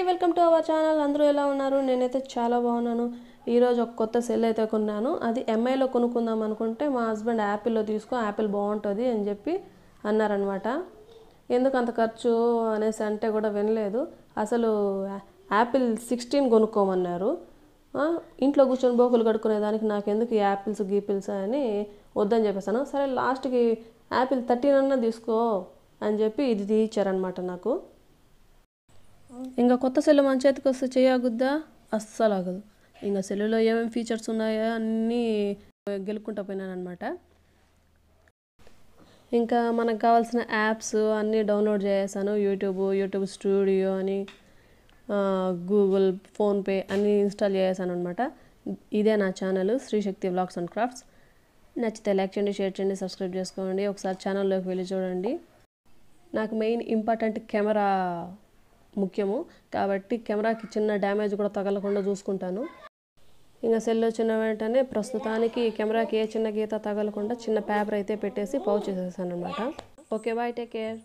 Welcome to our channel. అందరూ ఎలా ఉన్నారు? నేనైతే చాలా బాగున్నాను. ఈరోజు ఒక కొత్త సెల్ అయితే కొన్నాను. అది ఎంఐలో కొనుక్కుందాం అనుకుంటే మా హస్బెండ్ యాపిల్లో తీసుకో, యాపిల్ బాగుంటుంది అని చెప్పి అన్నారనమాట. ఎందుకు అంత ఖర్చు అనేసి అంటే కూడా వినలేదు. అసలు యాపిల్ 16 కొనుక్కోమన్నారు. ఇంట్లో కూర్చొని బోకులు కడుక్కునేదానికి నాకెందుకు ఈ యాపిల్స్ గీపిల్స్ అని వద్దని చెప్పేసాను. సరే లాస్ట్కి యాపిల్ 13 అన్నా తీసుకో అని చెప్పి ఇది తీయించారనమాట నాకు. ఇంకా కొత్త సెల్ మన చేతికి వస్తే చేయగుద్దా? అస్సలు ఆగదు. ఇంకా సెల్లులో ఏమేమి ఫీచర్స్ ఉన్నాయో అన్నీ గెలుక్కుంటూ పోయినాను అనమాట. ఇంకా మనకు కావాల్సిన యాప్స్ అన్నీ డౌన్లోడ్ చేసాను. యూట్యూబ్ స్టూడియో అని, గూగుల్, ఫోన్పే అన్నీ ఇన్స్టాల్ చేసాను అనమాట. ఇదే నా channel Srishakti vlogs and crafts. నచ్చితే లైక్ చేయండి, షేర్ చేయండి, సబ్స్క్రైబ్ చేసుకోండి. ఒకసారి ఛానల్లోకి వెళ్ళి చూడండి. నాకు మెయిన్ ఇంపార్టెంట్ కెమెరా ముఖ్యము కాబట్టి కెమెరాకి చిన్న డ్యామేజ్ కూడా తగలకుండా చూసుకుంటాను. ఇంకా సెల్ వచ్చిన వెంటనే ప్రస్తుతానికి కెమెరాకి ఏ చిన్న గీత తగలకుండా చిన్న పేపర్ అయితే పెట్టేసి పౌచ్ చేసేసాను అనమాట. Okay, bye, take care.